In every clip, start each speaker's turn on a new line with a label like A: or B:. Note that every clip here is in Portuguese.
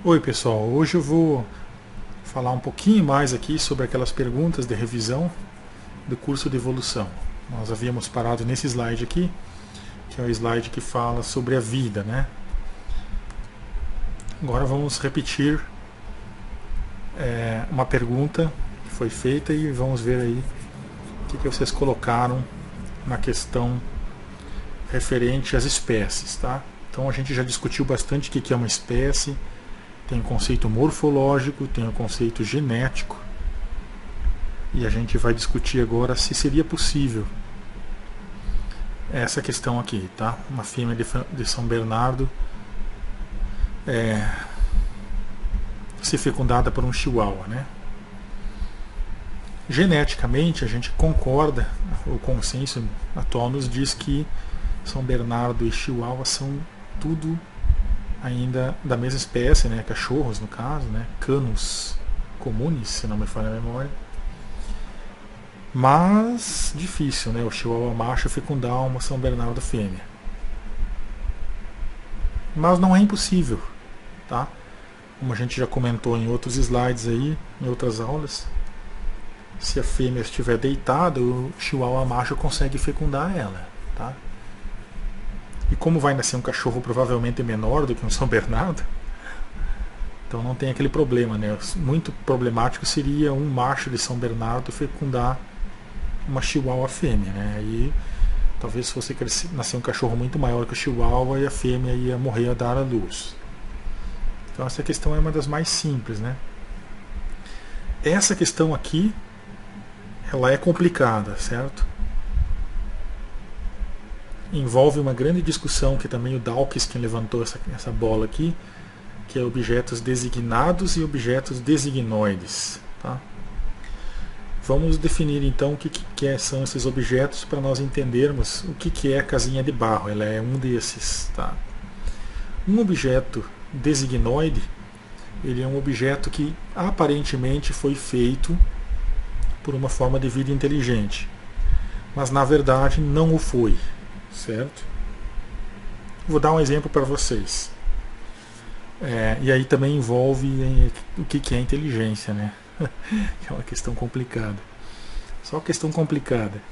A: Oi pessoal, hoje eu vou falar um pouquinho mais aqui sobre aquelas perguntas de revisão do curso de evolução. Nós havíamos parado nesse slide aqui, que é o slide que fala sobre a vida, né? Agora vamos repetir uma pergunta que foi feita e vamos ver aí o que vocês colocaram na questão referente às espécies, tá? Então a gente já discutiu bastante o que é uma espécie. Tem o conceito morfológico, tem o conceito genético. E a gente vai discutir agora se seria possível essa questão aqui, tá? Uma fêmea de São Bernardo ser fecundada por um chihuahua, né? Geneticamente, a gente concorda, o consenso atual nos diz que São Bernardo e chihuahua são tudo ainda da mesma espécie, né? Cachorros no caso, né? Canis comunis, se não me falha a memória. Mas difícil, né? O chihuahua macho fecundar uma São Bernardo fêmea. Mas não é impossível, tá? Como a gente já comentou em outros slides aí, em outras aulas, se a fêmea estiver deitada, o chihuahua macho consegue fecundar ela, tá? E como vai nascer um cachorro provavelmente menor do que um São Bernardo, então não tem aquele problema, né? Muito problemático seria um macho de São Bernardo fecundar uma chihuahua fêmea, né? E talvez se fosse nascer um cachorro muito maior que o chihuahua e a fêmea ia morrer a dar à luz. Então essa questão é uma das mais simples, né? Essa questão aqui, ela é complicada, certo? Envolve uma grande discussão que também o Dawkins quem levantou essa bola aqui, que é objetos designados e objetos designoides, tá? Vamos definir então o que são esses objetos para nós entendermos o que é a casinha de barro. Ela é um desses, tá? Um objeto designoide, ele é um objeto que aparentemente foi feito por uma forma de vida inteligente, mas na verdade não o foi, certo? Vou dar um exemplo para vocês. E aí também envolve o que é inteligência, né? É uma questão complicada. Só questão complicada.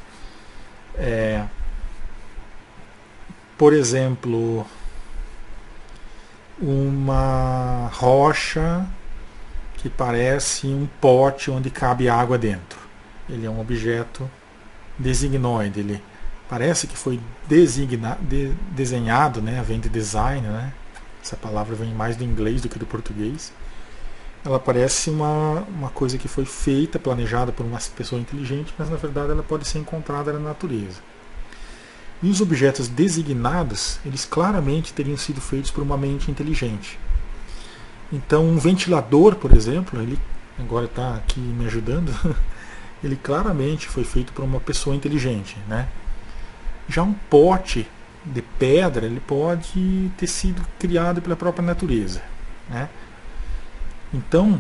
A: Por exemplo, uma rocha que parece um pote onde cabe água dentro. Ele é um objeto designoide. Ele parece que foi desenhado, né? Vem de design, né? Essa palavra vem mais do inglês do que do português. Ela parece uma coisa que foi feita, planejada por uma pessoa inteligente, mas na verdade ela pode ser encontrada na natureza. E os objetos designados, eles claramente teriam sido feitos por uma mente inteligente. Então um ventilador, por exemplo, ele agora está aqui me ajudando, ele claramente foi feito por uma pessoa inteligente, né? Já um pote de pedra, ele pode ter sido criado pela própria natureza, né? Então,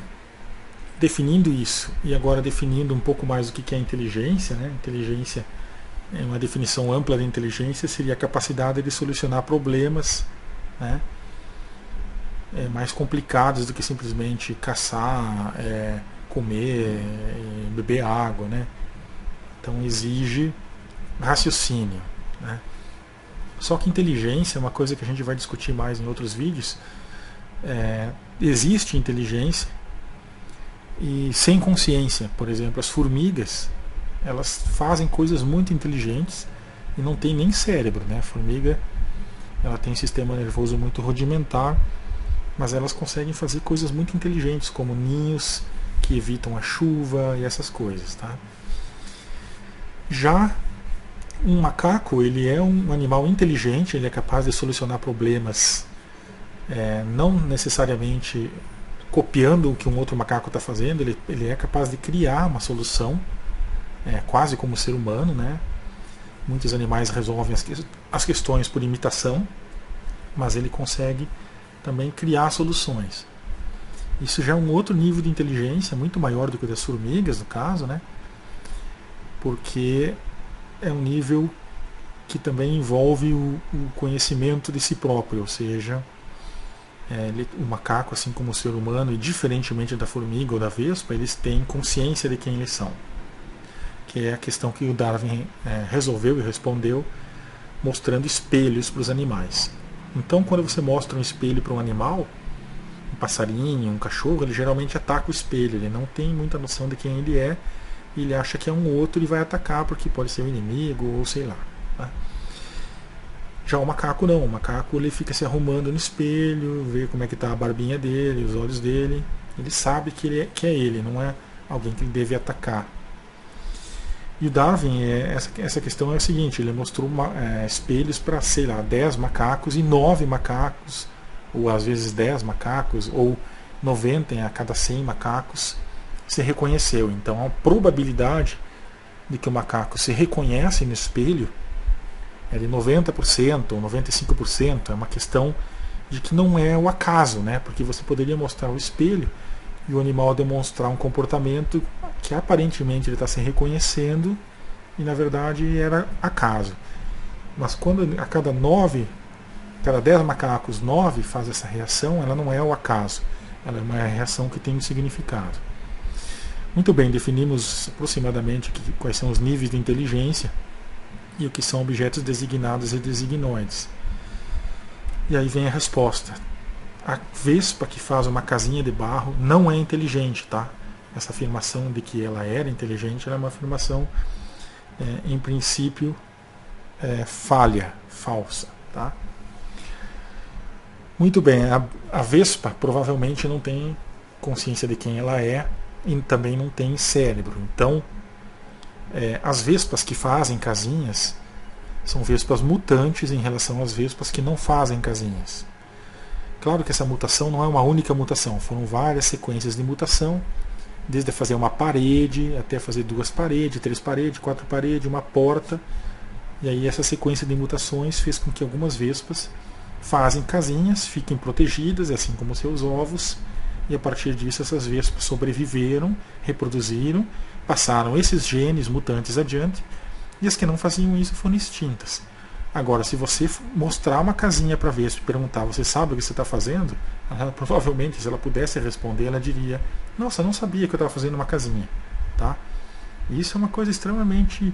A: definindo isso, e agora definindo um pouco mais o que é inteligência, né? Inteligência é uma definição ampla de inteligência, seria a capacidade de solucionar problemas, né? Mais complicados do que simplesmente caçar, comer, beber água, né? Então exige raciocínio, né? Só que inteligência é uma coisa que a gente vai discutir mais em outros vídeos. Existe inteligência e sem consciência. Por exemplo, as formigas, elas fazem coisas muito inteligentes e não tem nem cérebro, né? A formiga, ela tem um sistema nervoso muito rudimentar, mas elas conseguem fazer coisas muito inteligentes, como ninhos que evitam a chuva e essas coisas, tá? Já um macaco, ele é um animal inteligente, ele é capaz de solucionar problemas, não necessariamente copiando o que um outro macaco está fazendo, ele é capaz de criar uma solução, quase como o ser humano, né? Muitos animais resolvem as questões por imitação, mas ele consegue também criar soluções. Isso já é um outro nível de inteligência, muito maior do que o das formigas, no caso, né? Porque é um nível que também envolve o conhecimento de si próprio, ou seja, O macaco, assim como o ser humano, e diferentemente da formiga ou da vespa, eles têm consciência de quem eles são. Que é a questão que o Darwin resolveu e respondeu, mostrando espelhos para os animais. Então, quando você mostra um espelho para um animal, um passarinho, um cachorro, ele geralmente ataca o espelho, ele não tem muita noção de quem ele é, e ele acha que é um outro e vai atacar porque pode ser um inimigo ou sei lá. Tá? Já o macaco não, o macaco ele fica se arrumando no espelho, vê como é que está a barbinha dele, os olhos dele, ele sabe que é ele, não é alguém que ele deve atacar. E o Darwin, essa questão é o seguinte, ele mostrou espelhos para, sei lá, 10 macacos e 9 macacos, ou às vezes 10 macacos, ou 90 a cada 100 macacos se reconheceu. Então a probabilidade de que o macaco se reconhece no espelho é de 90% ou 95%. É uma questão de que não é o acaso, né? Porque você poderia mostrar o espelho e o animal demonstrar um comportamento que aparentemente ele está se reconhecendo e na verdade era acaso. Mas quando a cada 10 macacos, 9 faz essa reação, ela não é o acaso. Ela é uma reação que tem um significado. Muito bem, definimos aproximadamente quais são os níveis de inteligência e o que são objetos designados e designoides. E aí vem a resposta. A vespa que faz uma casinha de barro não é inteligente, tá? Essa afirmação de que ela era inteligente ela é uma afirmação, em princípio, falha, falsa, tá? Muito bem, a vespa provavelmente não tem consciência de quem ela é e também não tem cérebro. Então, as vespas que fazem casinhas são vespas mutantes em relação às vespas que não fazem casinhas. Claro que essa mutação não é uma única mutação, foram várias sequências de mutação, desde fazer uma parede, até fazer 2 paredes, 3 paredes, 4 paredes, uma porta. E aí essa sequência de mutações fez com que algumas vespas fazem casinhas, fiquem protegidas, assim como seus ovos, e a partir disso essas vespas sobreviveram, reproduziram, passaram esses genes mutantes adiante, e as que não faziam isso foram extintas. Agora, se você mostrar uma casinha para a vespa e perguntar, você sabe o que você está fazendo? Ela, provavelmente, se ela pudesse responder, ela diria, nossa, eu não sabia que eu estava fazendo uma casinha. Tá? E isso é uma coisa extremamente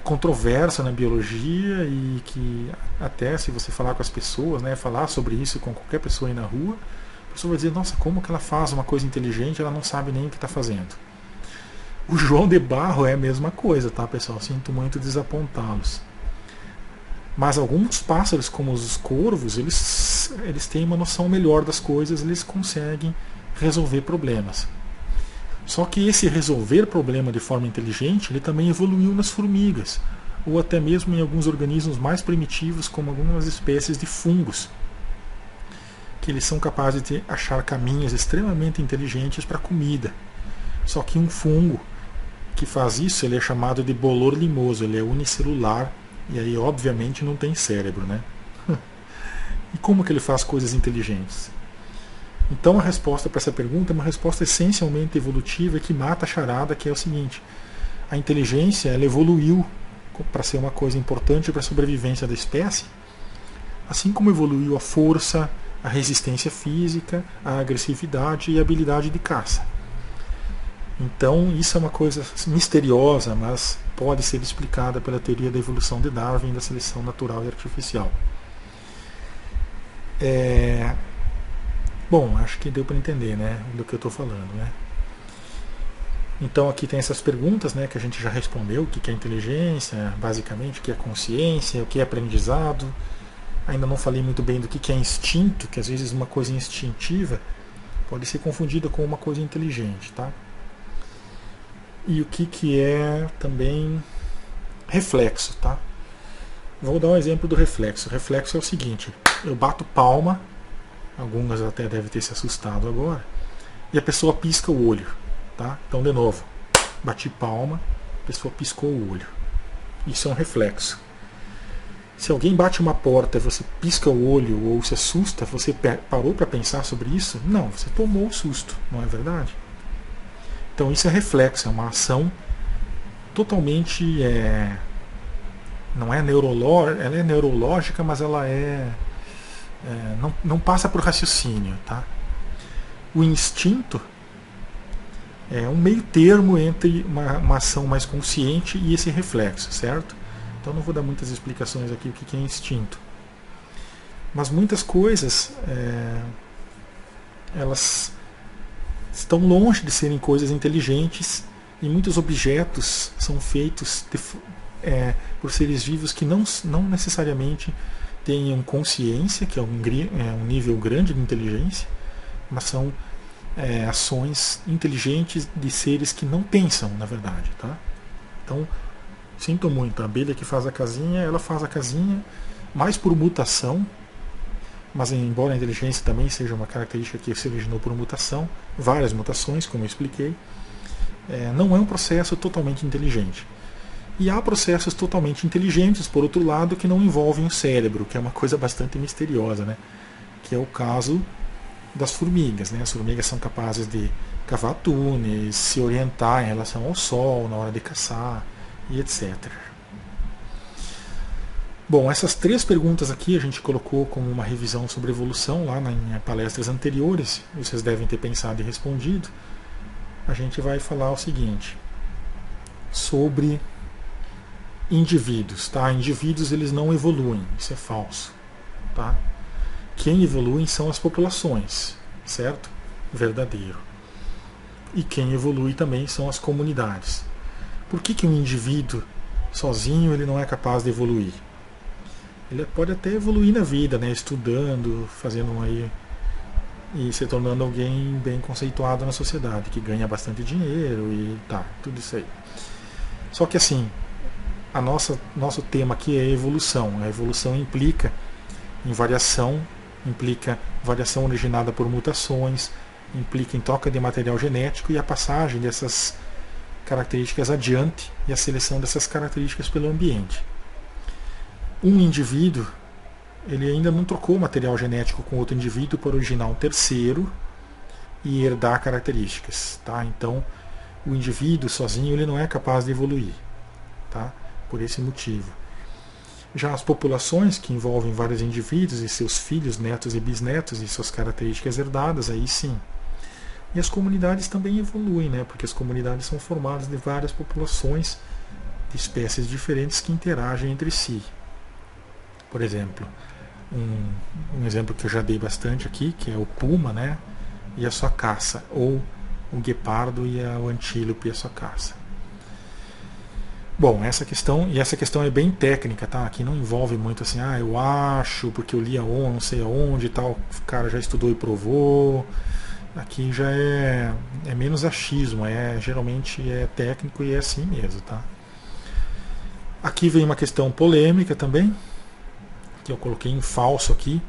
A: controversa na biologia e que até se você falar com as pessoas, né, falar sobre isso com qualquer pessoa aí na rua, a pessoa vai dizer, nossa, como que ela faz uma coisa inteligente, ela não sabe nem o que está fazendo. O João de Barro é a mesma coisa, tá, pessoal? Sinto muito desapontá-los. Mas alguns pássaros, como os corvos, eles têm uma noção melhor das coisas, eles conseguem resolver problemas. Só que esse resolver problema de forma inteligente, ele também evoluiu nas formigas, ou até mesmo em alguns organismos mais primitivos, como algumas espécies de fungos, que eles são capazes de achar caminhos extremamente inteligentes para a comida. Só que um fungo que faz isso, ele é chamado de bolor limoso, ele é unicelular, e aí obviamente não tem cérebro, né? E como que ele faz coisas inteligentes? Então a resposta para essa pergunta é uma resposta essencialmente evolutiva que mata a charada, que é o seguinte: a inteligência ela evoluiu para ser uma coisa importante para a sobrevivência da espécie, assim como evoluiu a força, a resistência física, a agressividade e a habilidade de caça. Então isso é uma coisa misteriosa, mas pode ser explicada pela teoria da evolução de Darwin e da seleção natural e artificial. Bom, acho que deu para entender, né, do que eu estou falando, né? Então aqui tem essas perguntas, né, que a gente já respondeu: o que é inteligência, basicamente, o que é consciência, o que é aprendizado. Ainda não falei muito bem do que é instinto, que às vezes uma coisa instintiva pode ser confundida com uma coisa inteligente, tá? E o que é também reflexo, tá? Vou dar um exemplo do reflexo. O reflexo é o seguinte: eu bato palma, algumas até devem ter se assustado agora, e a pessoa pisca o olho, tá? Então, de novo, bati palma, a pessoa piscou o olho. Isso é um reflexo. Se alguém bate uma porta e você pisca o olho ou se assusta, você parou para pensar sobre isso? Não, você tomou o susto, não é verdade? Então isso é reflexo, é uma ação totalmente, não é neurológica, ela é neurológica, mas ela é não passa por raciocínio. Tá? O instinto é um meio termo entre uma ação mais consciente e esse reflexo, certo? Então não vou dar muitas explicações aqui o que é instinto. Mas muitas coisas, elas estão longe de serem coisas inteligentes, e muitos objetos são feitos por seres vivos que não necessariamente tenham consciência, que é um nível grande de inteligência, mas são ações inteligentes de seres que não pensam, na verdade. Tá? Então, sinto muito, a abelha que faz a casinha, ela faz a casinha mais por mutação, mas embora a inteligência também seja uma característica que se originou por mutação, várias mutações, como eu expliquei, não é um processo totalmente inteligente. E há processos totalmente inteligentes, por outro lado, que não envolvem o cérebro, que é uma coisa bastante misteriosa, né? Que é o caso das formigas. Né? As formigas são capazes de cavar túneis, se orientar em relação ao sol na hora de caçar, e etc. Bom, essas 3 perguntas aqui a gente colocou como uma revisão sobre evolução lá em palestras anteriores, vocês devem ter pensado e respondido. A gente vai falar o seguinte, sobre indivíduos. Tá? Indivíduos eles não evoluem, isso é falso. Tá? Quem evolui são as populações, certo? Verdadeiro. E quem evolui também são as comunidades. Por que um indivíduo sozinho ele não é capaz de evoluir? Ele pode até evoluir na vida, né? Estudando, fazendo aí e se tornando alguém bem conceituado na sociedade, que ganha bastante dinheiro e tudo isso aí. Só que assim, nosso tema aqui é evolução. A evolução implica em variação, implica variação originada por mutações, implica em troca de material genético e a passagem dessas características adiante e a seleção dessas características pelo ambiente. Um indivíduo, ele ainda não trocou material genético com outro indivíduo para originar um terceiro e herdar características. Tá? Então, o indivíduo sozinho ele não é capaz de evoluir. Tá? Por esse motivo. Já as populações, que envolvem vários indivíduos e seus filhos, netos e bisnetos e suas características herdadas, aí sim. E as comunidades também evoluem, né? Porque as comunidades são formadas de várias populações de espécies diferentes que interagem entre si. Por exemplo, um exemplo que eu já dei bastante aqui, que é o puma, né? E a sua caça, ou o guepardo e o antílope e a sua caça. Bom, essa questão é bem técnica, tá? Aqui não envolve muito assim, eu acho, porque eu li aonde, não sei aonde e tal, o cara já estudou e provou. Aqui já é menos achismo, geralmente é técnico e é assim mesmo, tá? Aqui vem uma questão polêmica também, que eu coloquei em falso aqui.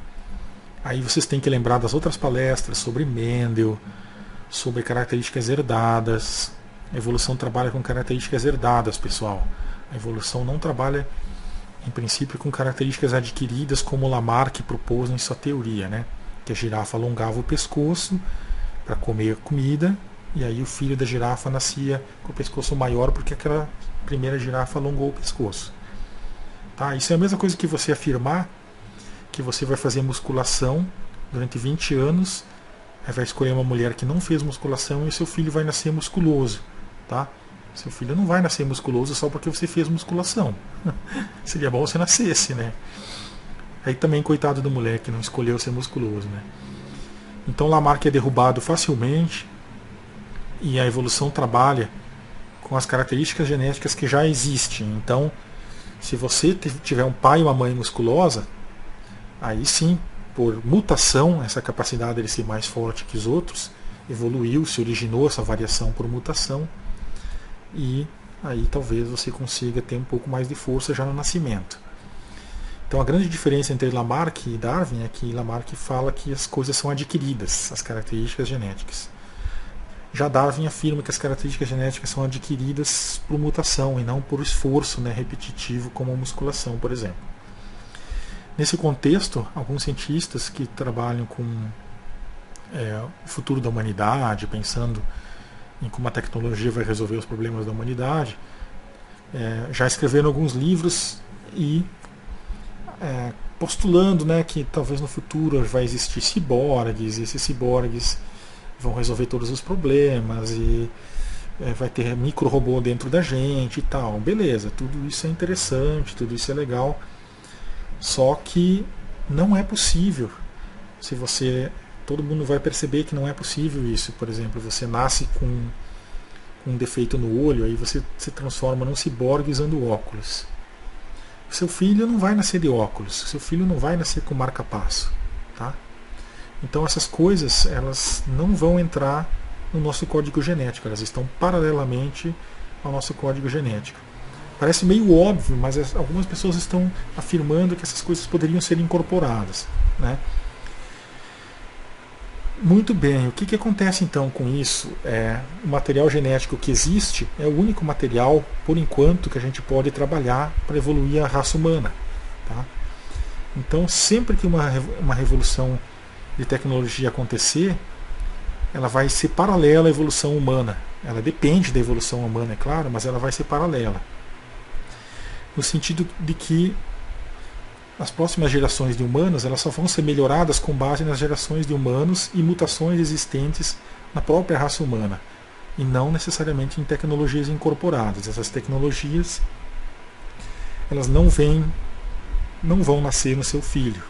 A: Aí vocês têm que lembrar das outras palestras sobre Mendel, sobre características herdadas. A evolução trabalha com características herdadas, pessoal. A evolução não trabalha, em princípio, com características adquiridas, como Lamarck propôs em sua teoria, né? Que a girafa alongava o pescoço para comer comida, e aí o filho da girafa nascia com o pescoço maior porque aquela primeira girafa alongou o pescoço. Tá? Isso é a mesma coisa que você afirmar que você vai fazer musculação durante 20 anos, aí vai escolher uma mulher que não fez musculação e seu filho vai nascer musculoso. Tá? Seu filho não vai nascer musculoso só porque você fez musculação. Seria bom se nascesse, né? Aí também, coitado do moleque que não escolheu ser musculoso, né? Então Lamarck é derrubado facilmente e a evolução trabalha com as características genéticas que já existem. Então, se você tiver um pai e uma mãe musculosa, aí sim, por mutação, essa capacidade de ser mais forte que os outros evoluiu, se originou essa variação por mutação, e aí talvez você consiga ter um pouco mais de força já no nascimento. Então a grande diferença entre Lamarck e Darwin é que Lamarck fala que as coisas são adquiridas, as características genéticas. Já Darwin afirma que as características genéticas são adquiridas por mutação e não por esforço, né, repetitivo, como a musculação, por exemplo. Nesse contexto, alguns cientistas que trabalham com o futuro da humanidade, pensando em como a tecnologia vai resolver os problemas da humanidade, já escreveram alguns livros e postulando, né, que talvez no futuro vai existir ciborgues, e esses ciborgues vão resolver todos os problemas, e vai ter micro-robô dentro da gente e tal. Beleza, tudo isso é interessante, tudo isso é legal, só que não é possível. Se você, todo mundo vai perceber que não é possível isso. Por exemplo, você nasce com um defeito no olho, aí você se transforma num ciborgue usando óculos. Seu filho não vai nascer de óculos, seu filho não vai nascer com marca-passo, tá? Então essas coisas, elas não vão entrar no nosso código genético, elas estão paralelamente ao nosso código genético. Parece meio óbvio, mas algumas pessoas estão afirmando que essas coisas poderiam ser incorporadas, né? Muito bem, o que acontece então com isso? O material genético que existe é o único material, por enquanto, que a gente pode trabalhar para evoluir a raça humana. Tá? Então, sempre que uma revolução de tecnologia acontecer, ela vai ser paralela à evolução humana. Ela depende da evolução humana, é claro, mas ela vai ser paralela. No sentido de que as próximas gerações de humanos, elas só vão ser melhoradas com base nas gerações de humanos e mutações existentes na própria raça humana, e não necessariamente em tecnologias incorporadas. Essas tecnologias, elas não vão nascer no seu filho.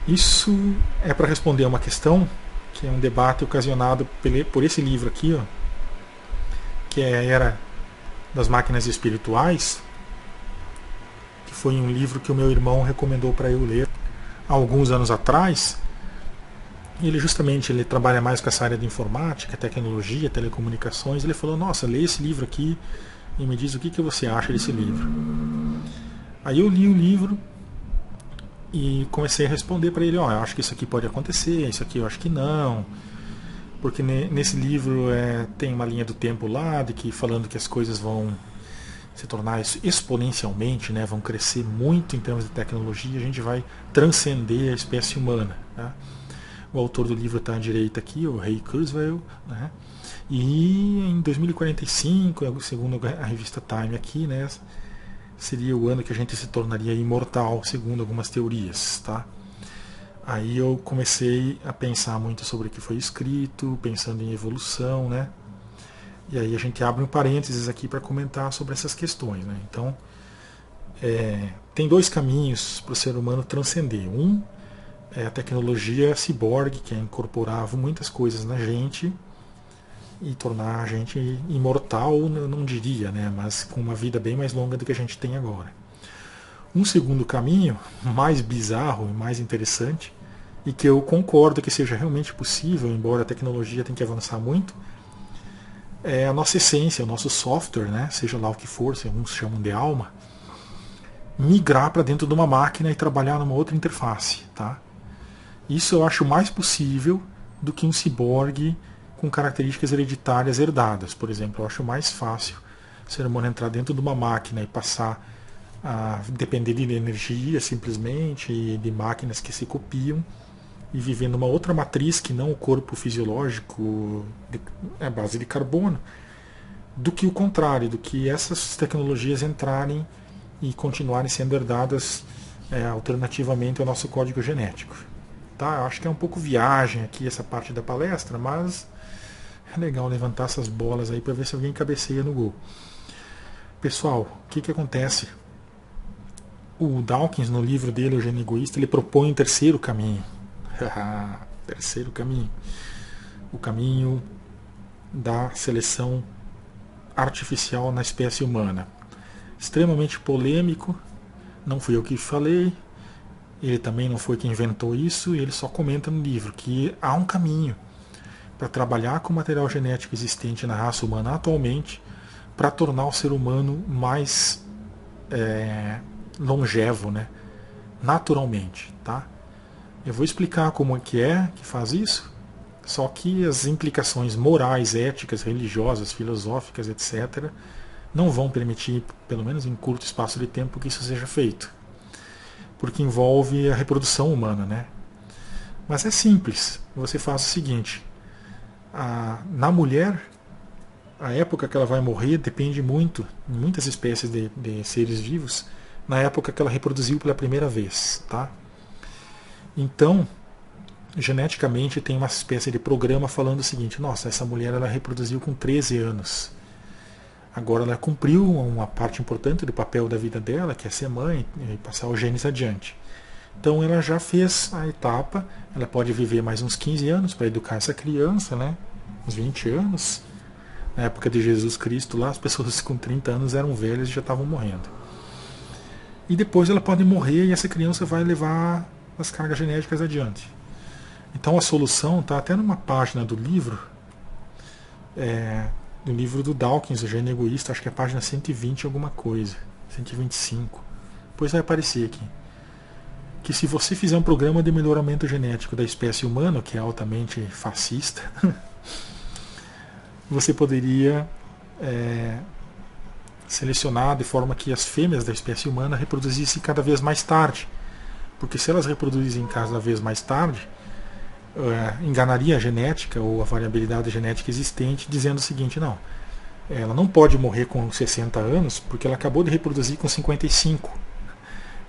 A: Isso é para responder a uma questão que é um debate ocasionado por esse livro aqui, ó, que é a Era das Máquinas Espirituais. Foi um livro que o meu irmão recomendou para eu ler há alguns anos atrás. Ele trabalha mais com essa área de informática, tecnologia, telecomunicações. Ele falou: nossa, lê esse livro aqui e me diz o que você acha desse livro. Aí eu li o livro e comecei a responder para ele: eu acho que isso aqui pode acontecer, isso aqui eu acho que não, porque nesse livro tem uma linha do tempo lá de que falando que as coisas vão se tornar exponencialmente, né, vão crescer muito em termos de tecnologia, a gente vai transcender a espécie humana. Tá? O autor do livro está à direita aqui, o Ray Kurzweil, né? E em 2045, segundo a revista Time aqui, né, seria o ano que a gente se tornaria imortal, segundo algumas teorias. Tá? Aí eu comecei a pensar muito sobre o que foi escrito, pensando em evolução, né? E aí a gente abre um parênteses aqui para comentar sobre essas questões. Né? Então, tem dois caminhos para o ser humano transcender. Um é a tecnologia ciborgue, que é incorporar muitas coisas na gente e tornar a gente imortal, não diria, né? Mas com uma vida bem mais longa do que a gente tem agora. Um segundo caminho, mais bizarro e mais interessante, e que eu concordo que seja realmente possível, embora a tecnologia tenha que avançar muito, é a nossa essência, o nosso software, né, seja lá o que for, se alguns chamam de alma, migrar para dentro de uma máquina e trabalhar numa outra interface. Tá? Isso eu acho mais possível do que um ciborgue com características hereditárias herdadas. Por exemplo, eu acho mais fácil o ser humano entrar dentro de uma máquina e passar a depender de energia simplesmente, e de máquinas que se copiam, e viver numa outra matriz que não o corpo fisiológico à base de carbono, do que o contrário, do que essas tecnologias entrarem e continuarem sendo herdadas alternativamente ao nosso código genético. Tá? Eu acho que é um pouco viagem aqui essa parte da palestra, mas é legal levantar essas bolas aí para ver se alguém cabeceia no gol. Pessoal, o que acontece? O Dawkins, no livro dele, O Gênio Egoísta, ele propõe um terceiro caminho. Terceiro caminho. O caminho da seleção artificial na espécie humana. Extremamente polêmico. Não fui eu que falei. Ele também não foi quem inventou isso. E ele só comenta no livro que há um caminho para trabalhar com o material genético existente na raça humana atualmente, para tornar o ser humano mais longevo, né? Naturalmente, tá? Eu vou explicar como é que faz isso, só que as implicações morais, éticas, religiosas, filosóficas, etc., não vão permitir, pelo menos em curto espaço de tempo, que isso seja feito. Porque envolve a reprodução humana, né? Mas é simples. Você faz o seguinte: na mulher, a época que ela vai morrer depende muito, em muitas espécies de seres vivos, na época que ela reproduziu pela primeira vez. Tá? Então, geneticamente tem uma espécie de programa falando o seguinte: nossa, essa mulher ela reproduziu com 13 anos. Agora ela cumpriu uma parte importante do papel da vida dela, que é ser mãe e passar os genes adiante. Então ela já fez a etapa, ela pode viver mais uns 15 anos para educar essa criança, né? Uns 20 anos. Na época de Jesus Cristo, lá as pessoas com 30 anos eram velhas e já estavam morrendo. E depois ela pode morrer e essa criança vai levar as cargas genéticas adiante. Então a solução está até numa página do livro, no livro do Dawkins, o Gênio Egoísta, acho que é a página 120 alguma coisa, 125. Depois vai aparecer aqui. Que se você fizer um programa de melhoramento genético da espécie humana, que é altamente fascista, você poderia selecionar de forma que as fêmeas da espécie humana reproduzissem cada vez mais tarde. Porque se elas reproduzissem cada vez mais tarde, enganaria a genética ou a variabilidade genética existente, dizendo o seguinte: não, ela não pode morrer com 60 anos porque ela acabou de reproduzir com 55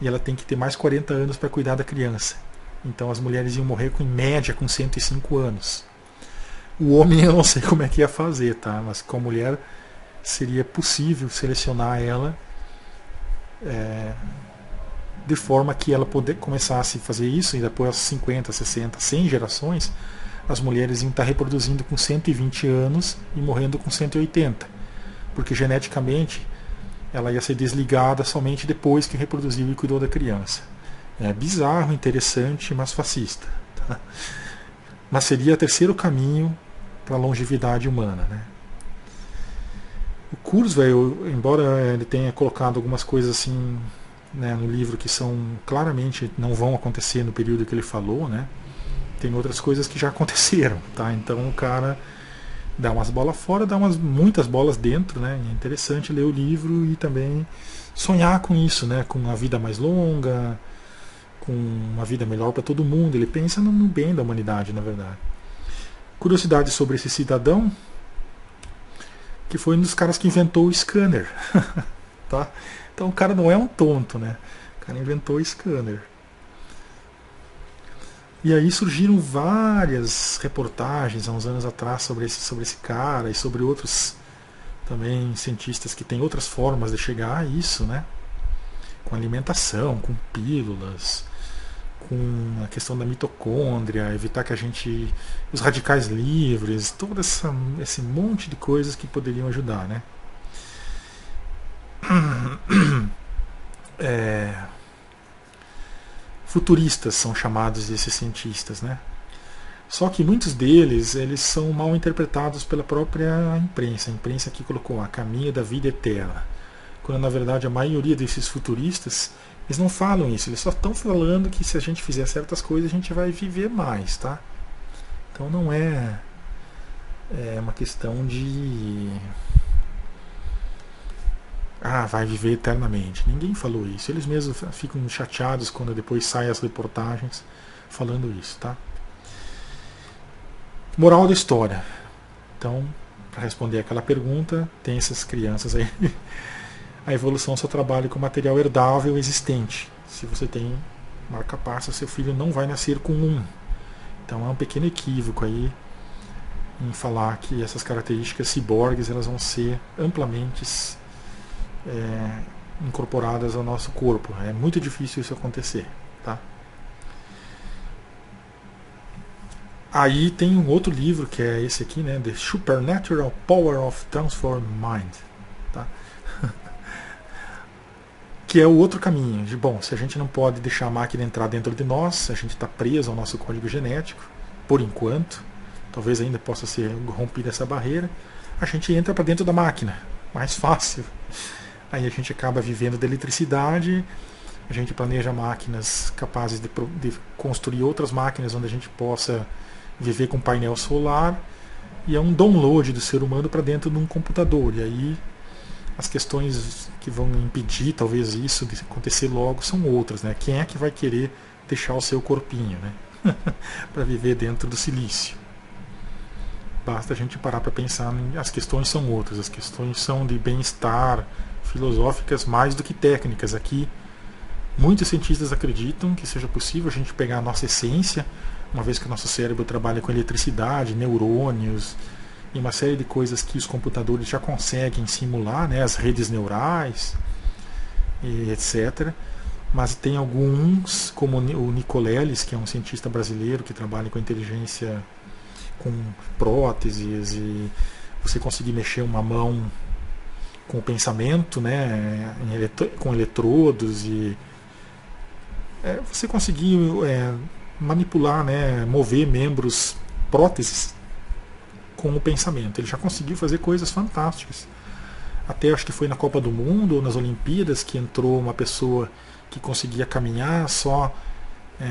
A: e ela tem que ter mais 40 anos para cuidar da criança. Então as mulheres iam morrer em média com 105 anos. O homem eu não sei como é que ia fazer, tá? Mas com a mulher seria possível selecionar ela de forma que ela começasse a fazer isso, e depois 50, 60, 100 gerações, as mulheres iam estar reproduzindo com 120 anos e morrendo com 180. Porque geneticamente ela ia ser desligada somente depois que reproduziu e cuidou da criança. É bizarro, interessante, mas fascista. Tá? Mas seria o terceiro caminho para a longevidade humana. Né? O Kurzweil, embora ele tenha colocado algumas coisas assim, né, no livro que são claramente não vão acontecer no período que ele falou, né? Tem outras coisas que já aconteceram, tá? Então o cara dá umas bolas fora, dá muitas bolas dentro, né? É interessante ler o livro e também sonhar com isso, né? Com uma vida mais longa, com uma vida melhor para todo mundo. Ele pensa no bem da humanidade, na verdade. Curiosidade sobre esse cidadão, que foi um dos caras que inventou o scanner, tá? Então o cara não é um tonto, né? O cara inventou o scanner. E aí surgiram várias reportagens há uns anos atrás sobre esse cara e sobre outros também cientistas que têm outras formas de chegar a isso, né? Com alimentação, com pílulas, com a questão da mitocôndria, evitar que a gente... os radicais livres, todo esse monte de coisas que poderiam ajudar, né? Futuristas são chamados esses cientistas, né? Só que muitos deles eles são mal interpretados pela própria imprensa. A imprensa aqui colocou a caminho da vida eterna, quando na verdade a maioria desses futuristas eles não falam isso, eles só estão falando que se a gente fizer certas coisas a gente vai viver mais, tá? Então não é uma questão de vai viver eternamente. Ninguém falou isso. Eles mesmos ficam chateados quando depois saem as reportagens falando isso, tá? Moral da história. Então, para responder aquela pergunta, tem essas crianças aí. A evolução só trabalha com material herdável existente. Se você tem marca-passo, seu filho não vai nascer com um. Então é um pequeno equívoco aí em falar que essas características ciborgues elas vão ser amplamente incorporadas ao nosso corpo. É muito difícil isso acontecer, tá? Aí tem um outro livro que é esse aqui, né, The Supernatural Power of Transformed Mind, tá? Que é o outro caminho de, bom, se a gente não pode deixar a máquina entrar dentro de nós, a gente está preso ao nosso código genético, por enquanto, talvez ainda possa ser rompida essa barreira, a gente entra para dentro da máquina, mais fácil. Aí a gente acaba vivendo de eletricidade, a gente planeja máquinas capazes de construir outras máquinas onde a gente possa viver com painel solar, e é um download do ser humano para dentro de um computador. E aí as questões que vão impedir talvez isso de acontecer logo são outras, né? Quem é que vai querer deixar o seu corpinho, né? para viver dentro do silício? Basta a gente parar para pensar, as questões são outras, as questões são de bem-estar, filosóficas mais do que técnicas. Aqui Muitos cientistas acreditam que seja possível a gente pegar a nossa essência, uma vez que o nosso cérebro trabalha com eletricidade, neurônios e uma série de coisas que os computadores já conseguem simular, né, as redes neurais, e etc. Mas tem alguns, como o Nicoleles, que é um cientista brasileiro que trabalha com inteligência, com próteses, e você conseguir mexer uma mão com o pensamento, né, com eletrodos, e você conseguir manipular, né, mover membros, próteses, com o pensamento. Ele já conseguiu fazer coisas fantásticas. Até acho que foi na Copa do Mundo ou nas Olimpíadas que entrou uma pessoa que conseguia caminhar só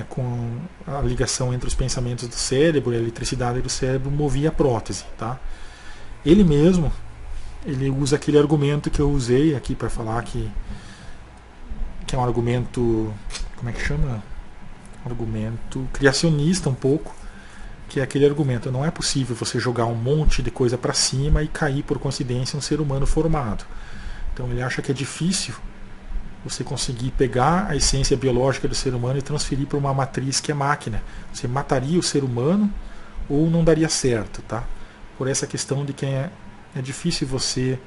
A: com a ligação entre os pensamentos do cérebro e a eletricidade do cérebro movia a prótese, tá? Ele mesmo, ele usa aquele argumento que eu usei aqui para falar que é um argumento, como é que chama? Argumento criacionista um pouco, que é aquele argumento: não é possível você jogar um monte de coisa para cima e cair por coincidência um ser humano formado. Então ele acha que é difícil você conseguir pegar a essência biológica do ser humano e transferir para uma matriz que é máquina. Você mataria o ser humano ou não daria certo, tá? Por essa questão de que é difícil você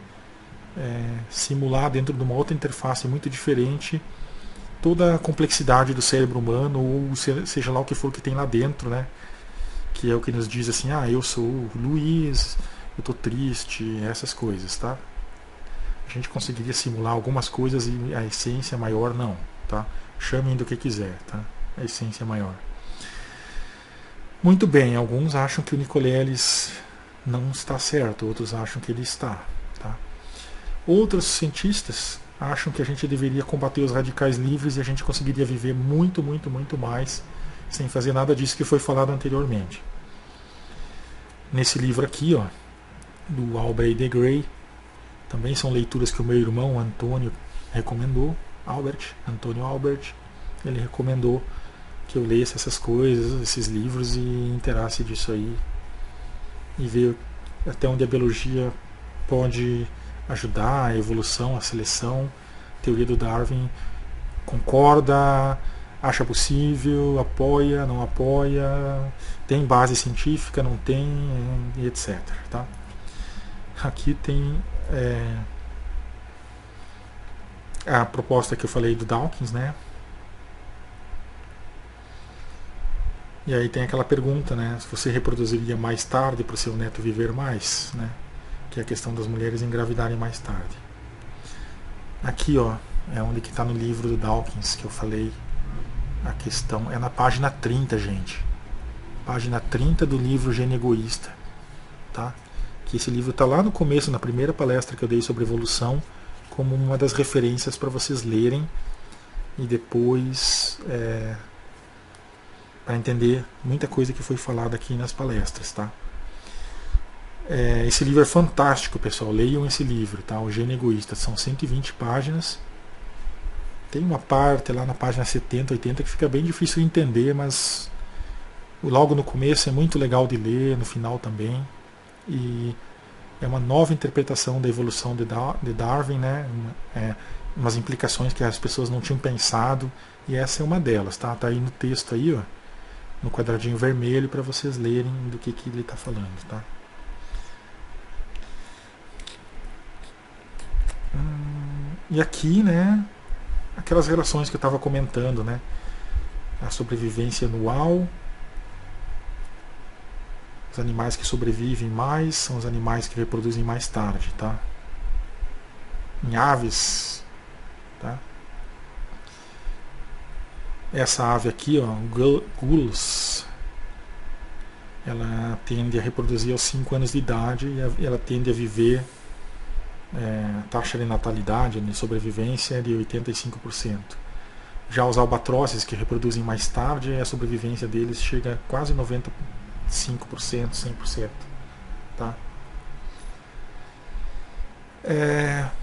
A: simular dentro de uma outra interface muito diferente toda a complexidade do cérebro humano, ou seja lá o que for que tem lá dentro, né? Que é o que nos diz assim: eu sou o Luiz, eu estou triste, essas coisas, tá? A gente conseguiria simular algumas coisas e a essência maior não, tá? Chamem do que quiser, tá? A essência maior. Muito bem, alguns acham que o Nicoleles não está certo, outros acham que ele está, tá? Outros cientistas acham que a gente deveria combater os radicais livres e a gente conseguiria viver muito, muito, muito mais sem fazer nada disso que foi falado anteriormente. Nesse livro aqui, ó, do Albert de Grey, também são leituras que o meu irmão Antônio recomendou, Antônio Albert, ele recomendou que eu lesse essas coisas, esses livros, e inteirasse disso aí, e ver até onde a biologia pode ajudar, a evolução, a seleção. Teoria do Darwin: concorda, acha possível, apoia, não apoia, tem base científica, não tem, e etc. Tá? Aqui tem a proposta que eu falei do Dawkins, né? E aí tem aquela pergunta, né? Se você reproduziria mais tarde para o seu neto viver mais, né? Que é a questão das mulheres engravidarem mais tarde. Aqui, ó, é onde que está no livro do Dawkins que eu falei. A questão é na página 30, gente. Página 30 do livro Gênio Egoísta, tá? Que esse livro está lá no começo, na primeira palestra que eu dei sobre evolução, como uma das referências para vocês lerem e depois para entender muita coisa que foi falada aqui nas palestras, tá? Esse livro é fantástico, pessoal. Leiam esse livro, tá? O Gênio Egoísta. São 120 páginas. Tem uma parte lá na página 70, 80 que fica bem difícil de entender, mas logo no começo é muito legal de ler, no final também. E é uma nova interpretação da evolução de Darwin, né? Umas implicações que as pessoas não tinham pensado, e essa é uma delas, tá? Tá aí no texto aí, ó, no quadradinho vermelho, para vocês lerem do que ele está falando, tá? E aqui, né, aquelas relações que eu estava comentando, né? A sobrevivência anual. Os animais que sobrevivem mais são os animais que reproduzem mais tarde, tá? Em aves, tá? Essa ave aqui, ó, Gulls, ela tende a reproduzir aos 5 anos de idade e ela tende a viver, a taxa de natalidade, de sobrevivência, é de 85%. Já os albatrozes, que reproduzem mais tarde, a sobrevivência deles chega a quase 95%, 100%. Tá?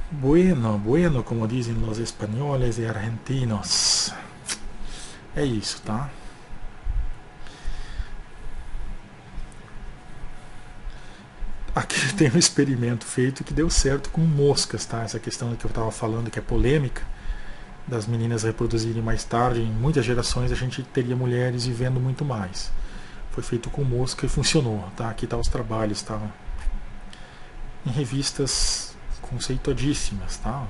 A: Bueno, como dizem os espanhóis e argentinos. É isso, tá? Aqui tem um experimento feito que deu certo com moscas, tá? Essa questão que eu estava falando, que é polêmica, das meninas reproduzirem mais tarde, em muitas gerações a gente teria mulheres vivendo muito mais. Foi feito com mosca e funcionou. Tá? Aqui estão os trabalhos, tá? Em revistas conceituadíssimas. Tá?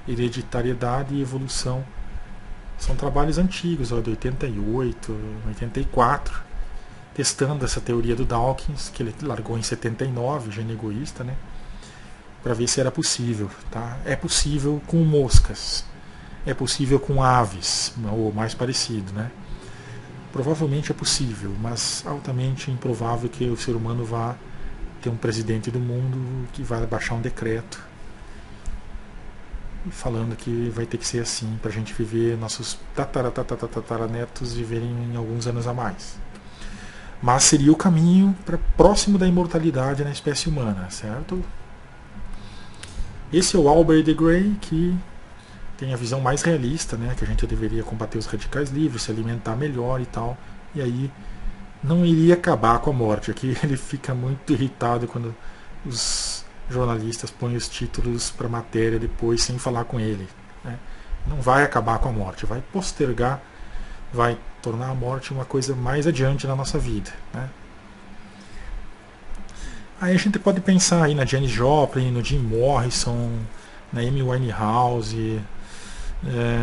A: Hereditariedade e evolução. São trabalhos antigos, ó, de 88, 84, testando essa teoria do Dawkins, que ele largou em 79, gênio egoísta, né? Para ver se era possível. Tá? É possível com moscas. É possível com aves, ou mais parecido, né? Provavelmente é possível, mas altamente improvável que o ser humano vá ter um presidente do mundo que vai baixar um decreto falando que vai ter que ser assim para a gente viver, nossos tataranetos viverem em alguns anos a mais. Mas seria o caminho para próximo da imortalidade na espécie humana, certo? Esse é o Albert de Grey, que tem a visão mais realista, né, que a gente deveria combater os radicais livres, se alimentar melhor e tal, e aí não iria acabar com a morte. Aqui ele fica muito irritado quando os jornalistas põem os títulos para a matéria depois sem falar com ele, né. Não vai acabar com a morte, vai postergar, vai tornar a morte uma coisa mais adiante na nossa vida, né. Aí a gente pode pensar aí na Janis Joplin, no Jim Morrison, na Amy Winehouse,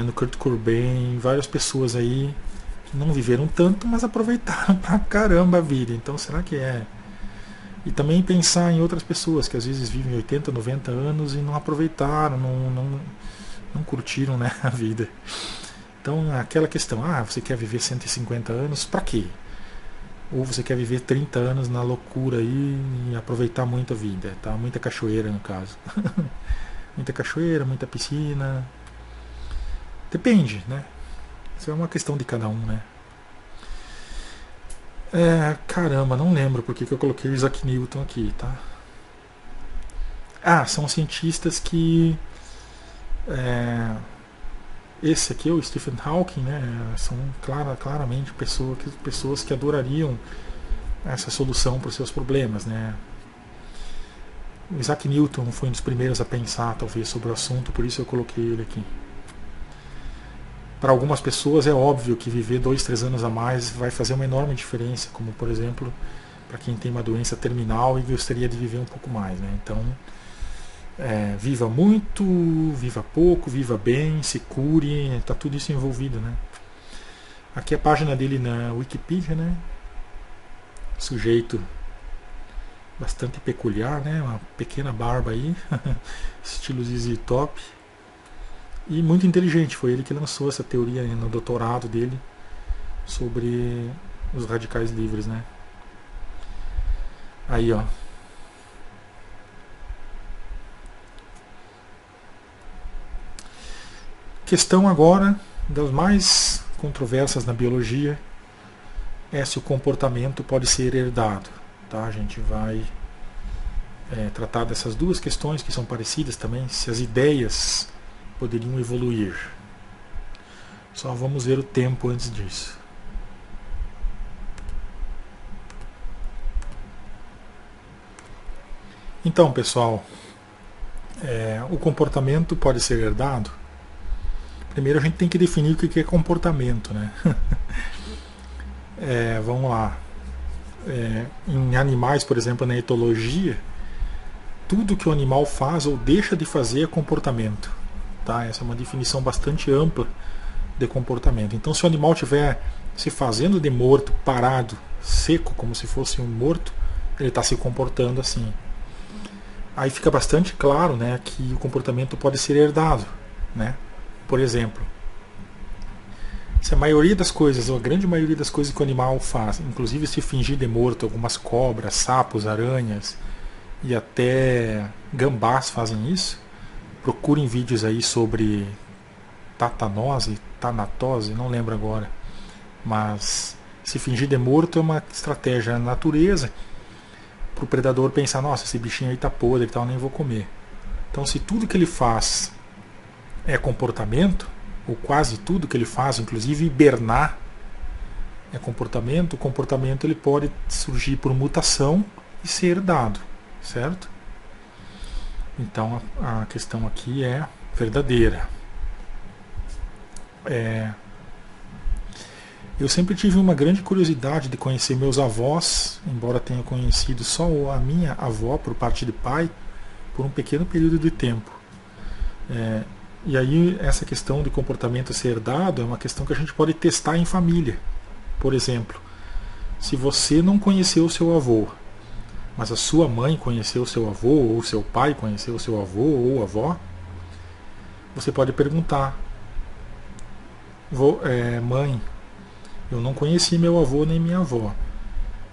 A: no Kurt Cobain, várias pessoas aí que não viveram tanto, mas aproveitaram pra caramba a vida. Então será que é? E também pensar em outras pessoas que às vezes vivem 80, 90 anos e não aproveitaram, não curtiram, né, a vida. Então aquela questão, você quer viver 150 anos, pra quê? Ou você quer viver 30 anos na loucura aí e aproveitar muito a vida, tá? Muita cachoeira no caso. Muita cachoeira, muita piscina. Depende, né? Isso é uma questão de cada um, né? Caramba, não lembro porque que eu coloquei o Isaac Newton aqui, tá? São cientistas que... esse aqui é o Stephen Hawking, né? São claramente pessoas que adorariam essa solução para os seus problemas, né? O Isaac Newton foi um dos primeiros a pensar, talvez, sobre o assunto, por isso eu coloquei ele aqui. Para algumas pessoas é óbvio que viver 2, 3 anos a mais vai fazer uma enorme diferença, como, por exemplo, para quem tem uma doença terminal e gostaria de viver um pouco mais, né? Então, viva muito, viva pouco, viva bem, se cure, está tudo isso envolvido, né? Aqui é a página dele na Wikipedia, né? Sujeito bastante peculiar, né? Uma pequena barba aí, estilo ZZ Top. E muito inteligente, foi ele que lançou essa teoria no doutorado dele sobre os radicais livres, né? Aí, ó. Questão agora das mais controversas na biologia é se o comportamento pode ser herdado, tá? A gente vai tratar dessas duas questões que são parecidas também, se as ideias poderiam evoluir. Só vamos ver o tempo antes disso. Então, pessoal, o comportamento pode ser herdado? Primeiro a gente tem que definir o que é comportamento, né? Vamos lá. Em animais, por exemplo, na etologia, tudo que o animal faz ou deixa de fazer é comportamento. Tá? Essa é uma definição bastante ampla de comportamento. Então, se o animal estiver se fazendo de morto, parado, seco, como se fosse um morto, ele está se comportando assim. Aí fica bastante claro, né, que o comportamento pode ser herdado, né? Por exemplo, se a maioria das coisas, ou a grande maioria das coisas que o animal faz, inclusive se fingir de morto, algumas cobras, sapos, aranhas e até gambás fazem isso, procurem vídeos aí sobre tatanose, tanatose, não lembro agora, mas se fingir de morto é uma estratégia na natureza para o predador pensar, nossa, esse bichinho aí tá podre e tal, nem vou comer. Então, se tudo que ele faz é comportamento, ou quase tudo que ele faz, inclusive hibernar, é comportamento, o comportamento ele pode surgir por mutação e ser herdado, certo? Então a questão aqui é verdadeira. É, eu sempre tive uma grande curiosidade de conhecer meus avós, embora tenha conhecido só a minha avó por parte de pai, por um pequeno período de tempo. É, e aí essa questão de comportamento ser herdado é uma questão que a gente pode testar em família. Por exemplo, se você não conheceu o seu avô, mas a sua mãe conheceu o seu avô, ou o seu pai conheceu o seu avô ou avó, você pode perguntar: mãe, eu não conheci meu avô nem minha avó.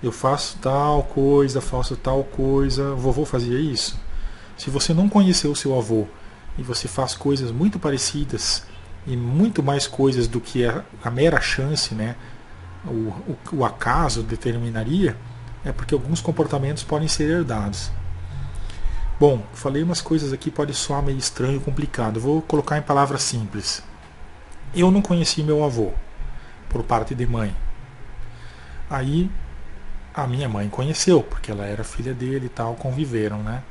A: Eu faço tal coisa, faço tal coisa. Vovô fazia isso? Se você não conheceu o seu avô e você faz coisas muito parecidas e muito mais coisas do que a mera chance, né, o acaso determinaria, é porque alguns comportamentos podem ser herdados. Bom, falei umas coisas aqui, pode soar meio estranho e complicado. Vou colocar em palavras simples. Eu não conheci meu avô por parte de mãe. Aí a minha mãe conheceu, porque ela era filha dele e tal, conviveram, né?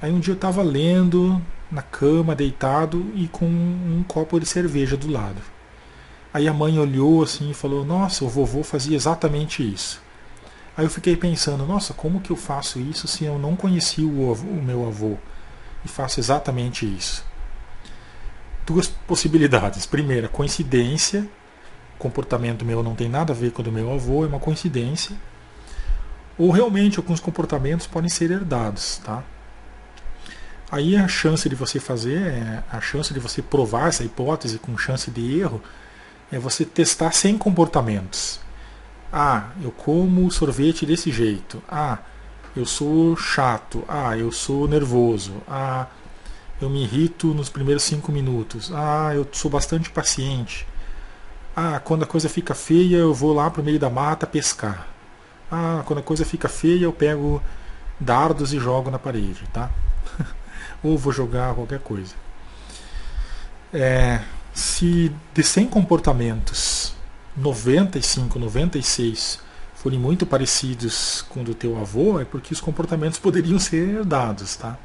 A: Aí um dia eu estava lendo na cama, deitado e com um copo de cerveja do lado. Aí a mãe olhou assim e falou: nossa, o vovô fazia exatamente isso. Aí eu fiquei pensando: nossa, como que eu faço isso se eu não conheci o meu avô e faço exatamente isso? Duas possibilidades. Primeira, coincidência. O comportamento meu não tem nada a ver com o do meu avô, é uma coincidência. Ou realmente alguns comportamentos podem ser herdados, tá? Aí a chance de você fazer, a chance de você provar essa hipótese com chance de erro, é você testar 100 comportamentos. Ah, eu como sorvete desse jeito. Ah, eu sou chato. Ah, eu sou nervoso. Ah, eu me irrito nos primeiros 5 minutos. Ah, eu sou bastante paciente. Ah, quando a coisa fica feia, eu vou lá para o meio da mata pescar. Ah, quando a coisa fica feia, eu pego dardos e jogo na parede, tá? Ou vou jogar qualquer coisa. Se de 100 comportamentos, 95, 96 forem muito parecidos com o do teu avô, é porque os comportamentos poderiam ser herdados, tá?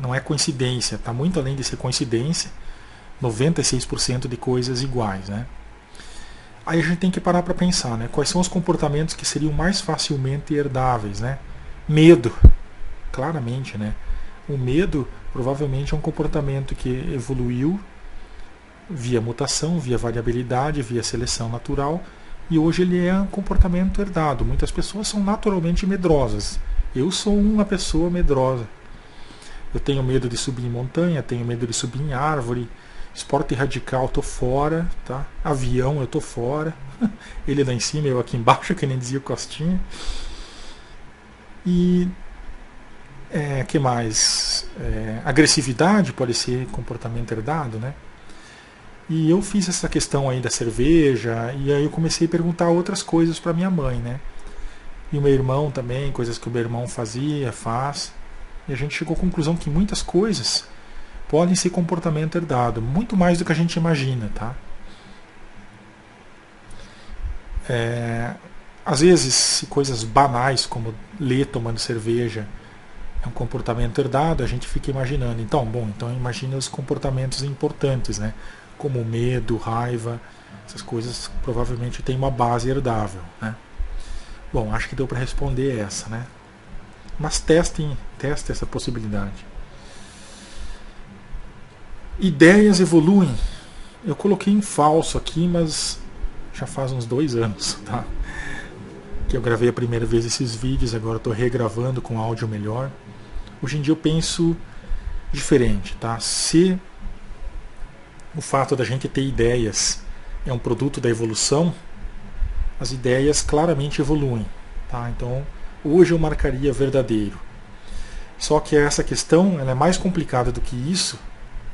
A: Não é coincidência, tá muito além de ser coincidência, 96% de coisas iguais, né? Aí a gente tem que parar para pensar, né? Quais são os comportamentos que seriam mais facilmente herdáveis, né? Medo, claramente, né? O medo provavelmente é um comportamento que evoluiu via mutação, via variabilidade, via seleção natural, e hoje ele é um comportamento herdado. Muitas pessoas são naturalmente medrosas. Eu sou uma pessoa medrosa. Eu tenho medo de subir em montanha, tenho medo de subir em árvore. Esporte radical, tô fora, tá? Avião, eu tô fora. Ele lá em cima, eu aqui embaixo, que nem dizia o Costinha. E que mais? Agressividade pode ser comportamento herdado, né? E eu fiz essa questão aí da cerveja, e aí eu comecei a perguntar outras coisas para minha mãe, né? E o meu irmão também, coisas que o meu irmão fazia, faz. E a gente chegou à conclusão que muitas coisas podem ser comportamento herdado, muito mais do que a gente imagina, tá? Às vezes, coisas banais como ler tomando cerveja é um comportamento herdado, a gente fica imaginando. Então imagina os comportamentos importantes, né? Como medo, raiva, essas coisas provavelmente têm uma base herdável, né? Bom, acho que deu para responder essa, né? Mas testem essa possibilidade. Ideias evoluem. Eu coloquei em falso aqui, mas já faz uns 2 anos, tá? Que eu gravei a primeira vez esses vídeos, agora estou regravando com áudio melhor. Hoje em dia eu penso diferente, tá? Se o fato da gente ter ideias é um produto da evolução, as ideias claramente evoluem, tá? Então, hoje eu marcaria verdadeiro. Só que essa questão ela é mais complicada do que isso,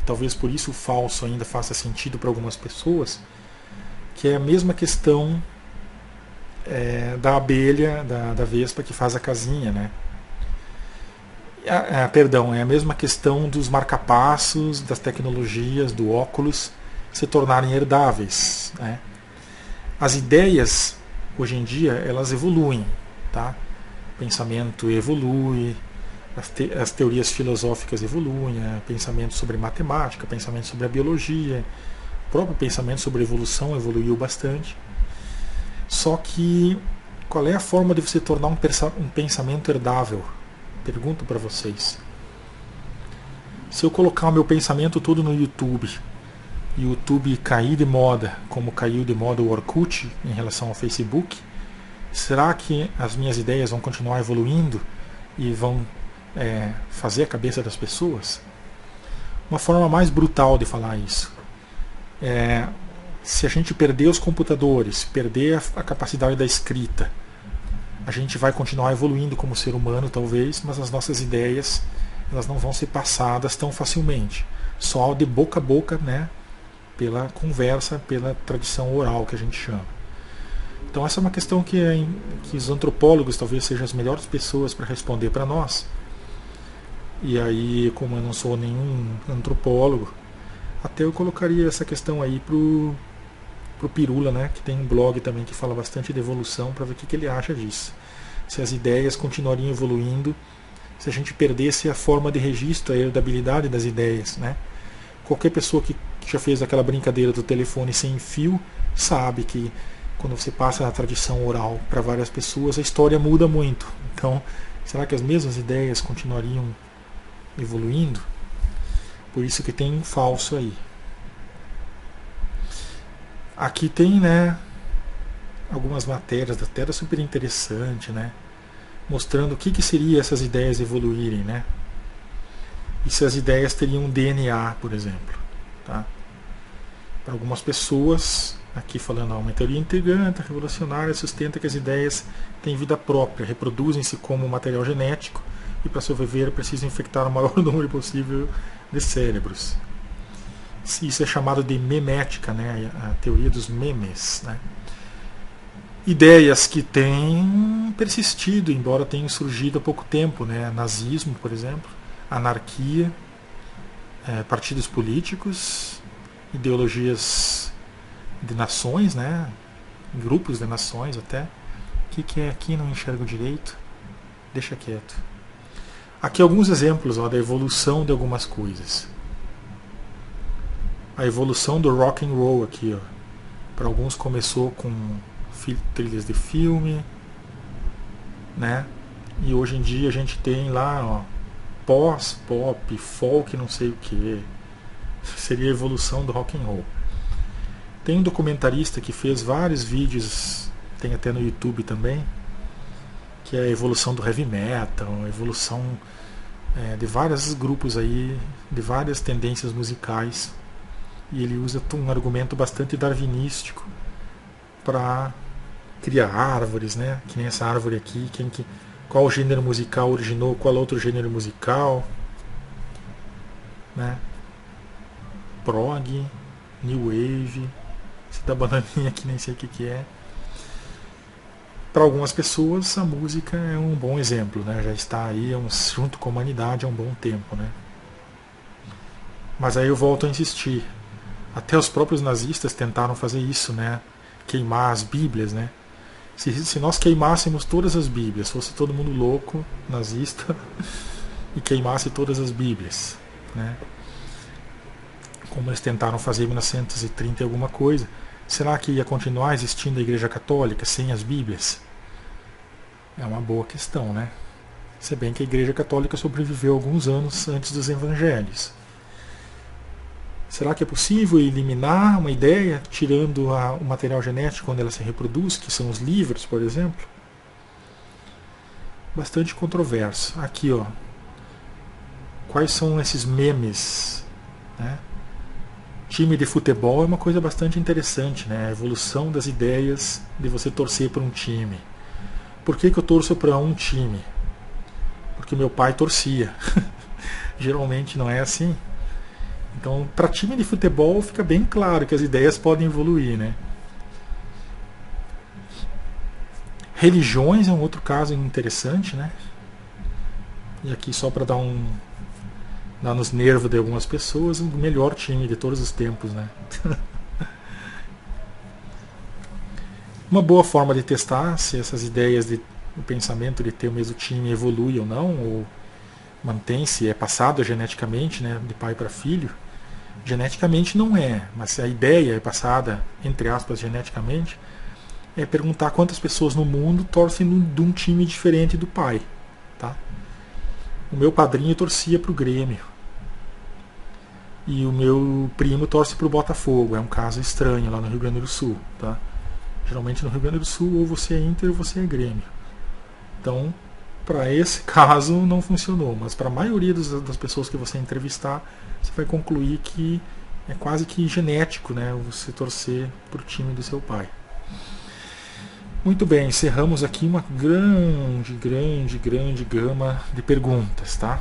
A: talvez por isso o falso ainda faça sentido para algumas pessoas, que é a mesma questão da abelha, da vespa que faz a casinha, né? Perdão, é a mesma questão dos marcapassos, das tecnologias, do óculos se tornarem herdáveis, né? As ideias, hoje em dia, elas evoluem, tá? O pensamento evolui, as teorias filosóficas evoluem, pensamento sobre matemática, pensamento sobre a biologia, próprio pensamento sobre evolução evoluiu bastante. Só que qual é a forma de você tornar um pensamento herdável? Pergunto para vocês. Se eu colocar o meu pensamento todo no YouTube, e o YouTube cair de moda, como caiu de moda o Orkut em relação ao Facebook, será que as minhas ideias vão continuar evoluindo e vão fazer a cabeça das pessoas? Uma forma mais brutal de falar isso se a gente perder os computadores, perder a capacidade da escrita, a gente vai continuar evoluindo como ser humano talvez, mas as nossas ideias elas não vão ser passadas tão facilmente, só de boca a boca, né, pela conversa, pela tradição oral que a gente chama. Então essa é uma questão que os antropólogos talvez sejam as melhores pessoas para responder para nós. E aí, como eu não sou nenhum antropólogo, até eu colocaria essa questão aí pro Pirula, né, que tem um blog também que fala bastante de evolução, para ver o que ele acha disso. Se as ideias continuariam evoluindo, se a gente perdesse a forma de registro, a herdabilidade das ideias, né? Qualquer pessoa que já fez aquela brincadeira do telefone sem fio sabe que quando você passa a tradição oral para várias pessoas, a história muda muito. Então, será que as mesmas ideias continuariam evoluindo? Por isso que tem um falso aí. Aqui tem, né, algumas matérias, até super interessante, né, mostrando o que seria essas ideias evoluírem, né? E se as ideias teriam um DNA, por exemplo, tá? Para algumas pessoas, aqui falando, uma teoria integrante, revolucionária, sustenta que as ideias têm vida própria, reproduzem-se como material genético e para sobreviver é preciso infectar o maior número possível de cérebros. Isso é chamado de memética, né? A teoria dos memes, né? Ideias que têm persistido, embora tenham surgido há pouco tempo, né? Nazismo, por exemplo, anarquia, partidos políticos, ideologias de nações, né? Grupos de nações até. O que é aqui? Não enxergo direito. Deixa quieto. Aqui alguns exemplos da evolução de algumas coisas. A evolução do rock and roll aqui, ó. Para alguns começou com trilhas de filme, né? E hoje em dia a gente tem lá, ó, pós-pop, folk, não sei o que. Seria a evolução do rock and roll. Tem um documentarista que fez vários vídeos, tem até no YouTube também, que é a evolução do heavy metal, a evolução de vários grupos aí, de várias tendências musicais. E ele usa um argumento bastante darwinístico para criar árvores, né? Que nem essa árvore aqui, qual gênero musical originou qual outro gênero musical, né? Prog, New Wave, esse da bananinha aqui nem sei o que é. Para algumas pessoas a música é um bom exemplo, né? Já está aí junto com a humanidade há um bom tempo, né? Mas aí eu volto a insistir. Até os próprios nazistas tentaram fazer isso, né? Queimar as Bíblias, né? Se nós queimássemos todas as Bíblias, fosse todo mundo louco, nazista, e queimasse todas as Bíblias, né? Como eles tentaram fazer em 1930 e alguma coisa, será que ia continuar existindo a Igreja Católica sem as Bíblias? É uma boa questão, né? Se bem que a Igreja Católica sobreviveu alguns anos antes dos Evangelhos. Será que é possível eliminar uma ideia tirando o material genético onde ela se reproduz, que são os livros, por exemplo? Bastante controverso. Aqui, ó. Quais são esses memes, né? Time de futebol é uma coisa bastante interessante, né? A evolução das ideias de você torcer para um time. Por que eu torço para um time? Porque meu pai torcia. Geralmente não é assim. Então, para time de futebol fica bem claro que as ideias podem evoluir, né? Religiões é um outro caso interessante, né? E aqui só para dar nos nervos de algumas pessoas, o melhor time de todos os tempos, né? Uma boa forma de testar se essas ideias o pensamento de ter o mesmo time evolui ou não, ou mantém-se, é passado geneticamente, né, de pai para filho, Geneticamente não é, mas se a ideia é passada, entre aspas, geneticamente, é perguntar quantas pessoas no mundo torcem de um time diferente do pai. Tá? O meu padrinho torcia para o Grêmio. E o meu primo torce para o Botafogo. É um caso estranho lá no Rio Grande do Sul. Tá? Geralmente no Rio Grande do Sul ou você é Inter ou você é Grêmio. Então, para esse caso não funcionou. Mas para a maioria das pessoas que você entrevistar, você vai concluir que é quase que genético, né, você torcer para o time do seu pai. Muito bem, encerramos aqui uma grande gama de perguntas, tá?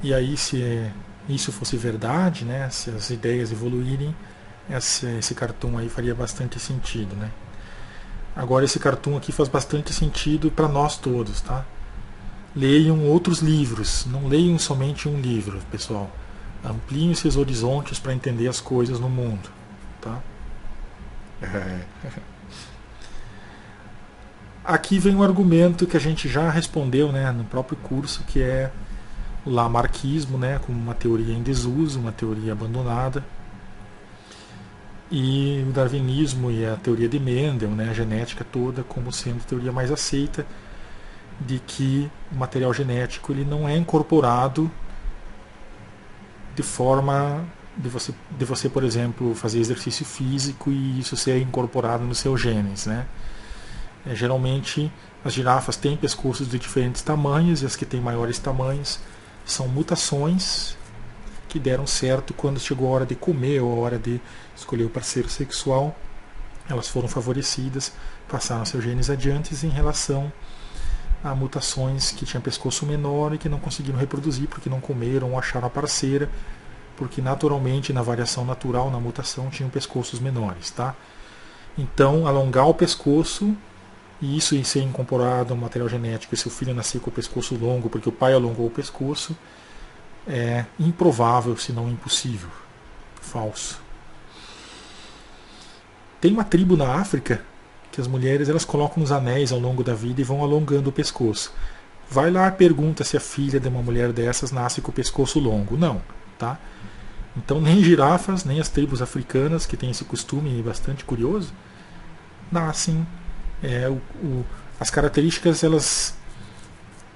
A: E aí, se isso fosse verdade, né, se as ideias evoluírem, esse cartoon aí faria bastante sentido, né? Agora, esse cartoon aqui faz bastante sentido para nós todos, tá? Leiam outros livros, não leiam somente um livro, pessoal. Ampliem seus horizontes para entender as coisas no mundo, tá? Aqui vem um argumento que a gente já respondeu, né, no próprio curso, que é o lamarckismo, né, como uma teoria em desuso, uma teoria abandonada, e o darwinismo e a teoria de Mendel, né, a genética toda, como sendo a teoria mais aceita, de que o material genético ele não é incorporado de forma de você, por exemplo, fazer exercício físico e isso ser incorporado nos seus genes, né? Geralmente as girafas têm pescoços de diferentes tamanhos e as que têm maiores tamanhos são mutações que deram certo quando chegou a hora de comer ou a hora de escolher o parceiro sexual. Elas foram favorecidas, passaram seus genes adiante em relação a mutações que tinham pescoço menor e que não conseguiram reproduzir porque não comeram ou acharam a parceira, porque naturalmente na variação natural, na mutação, tinham pescoços menores, tá? Então, alongar o pescoço e isso em ser incorporado ao material genético, e se o filho nascer com o pescoço longo porque o pai alongou o pescoço, é improvável, se não impossível. Falso. Tem uma tribo na África que as mulheres elas colocam uns anéis ao longo da vida e vão alongando o pescoço. Vai lá e pergunta se a filha de uma mulher dessas nasce com o pescoço longo. Não, tá? Então nem girafas, nem as tribos africanas, que têm esse costume bastante curioso, nascem. As características elas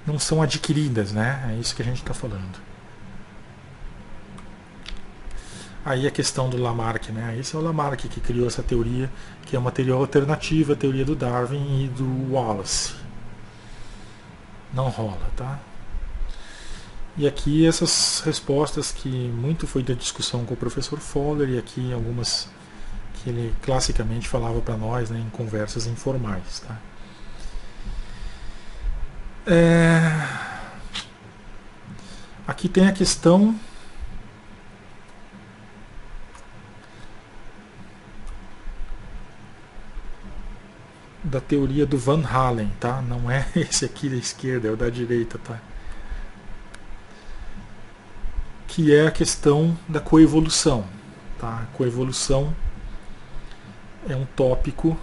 A: não são adquiridas, né? É isso que a gente está falando. Aí a questão do Lamarck, né? Esse é o Lamarck que criou essa teoria, que é uma teoria alternativa à teoria do Darwin e do Wallace. Não rola, tá? E aqui essas respostas que muito foi da discussão com o professor Fowler e aqui algumas que ele classicamente falava para nós, né, em conversas informais, tá? Aqui tem a questão da teoria do Van Halen, tá? Não é esse aqui da esquerda, é o da direita, tá? Que é a questão da coevolução, tá? A coevolução é um tópico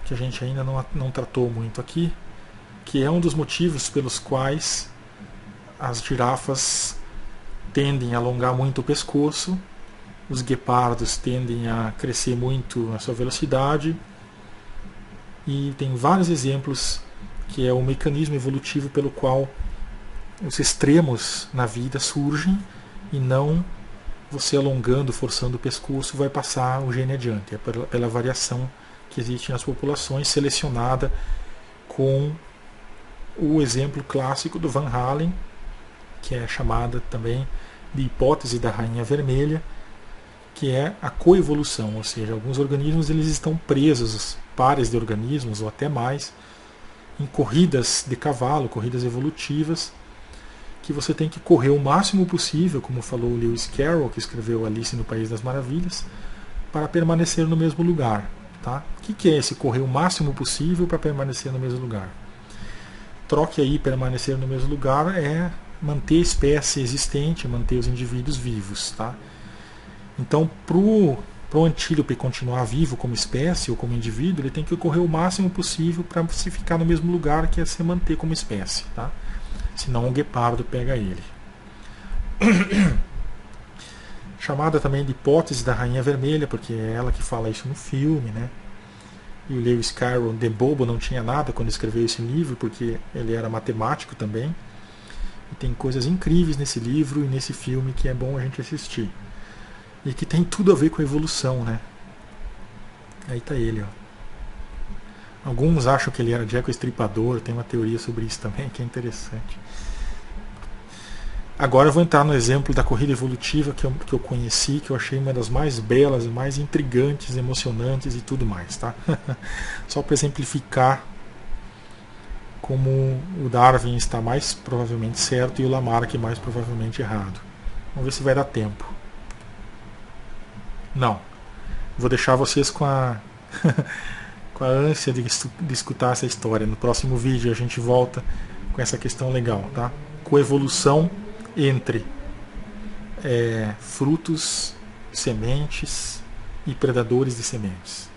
A: que a gente ainda não tratou muito aqui, que é um dos motivos pelos quais as girafas tendem a alongar muito o pescoço, os guepardos tendem a crescer muito a sua velocidade, e tem vários exemplos que é o mecanismo evolutivo pelo qual os extremos na vida surgem e não você alongando, forçando o pescoço vai passar o gene adiante. É pela variação que existe nas populações, selecionada com o exemplo clássico do Van Halen, que é chamada também de hipótese da rainha vermelha, que é a coevolução, ou seja, alguns organismos eles estão presos, pares de organismos ou até mais, em corridas de cavalo, corridas evolutivas, que você tem que correr o máximo possível, como falou o Lewis Carroll, que escreveu Alice no País das Maravilhas, para permanecer no mesmo lugar. Tá? O que é esse correr o máximo possível para permanecer no mesmo lugar? Troque aí, permanecer no mesmo lugar é manter a espécie existente, manter os indivíduos vivos. Tá? Então, para o antílope continuar vivo como espécie ou como indivíduo, ele tem que correr o máximo possível para se ficar no mesmo lugar, que é se manter como espécie. Tá? Senão o guepardo pega ele. Chamada também de hipótese da Rainha Vermelha, porque é ela que fala isso no filme, né? E o Lewis Carroll, de bobo, não tinha nada quando escreveu esse livro, porque ele era matemático também. E tem coisas incríveis nesse livro e nesse filme que é bom a gente assistir. E que tem tudo a ver com a evolução, né? Aí tá ele, ó. Alguns acham que ele era Jack o Estripador, tem uma teoria sobre isso também, que é interessante. Agora eu vou entrar no exemplo da corrida evolutiva que eu conheci, que eu achei uma das mais belas, mais intrigantes, emocionantes e tudo mais, tá? Só para exemplificar como o Darwin está mais provavelmente certo e o Lamarck mais provavelmente errado. Vamos ver se vai dar tempo. Não. Vou deixar vocês com a com a ânsia de escutar essa história. No próximo vídeo a gente volta com essa questão legal, tá? Coevolução entre frutos, sementes e predadores de sementes.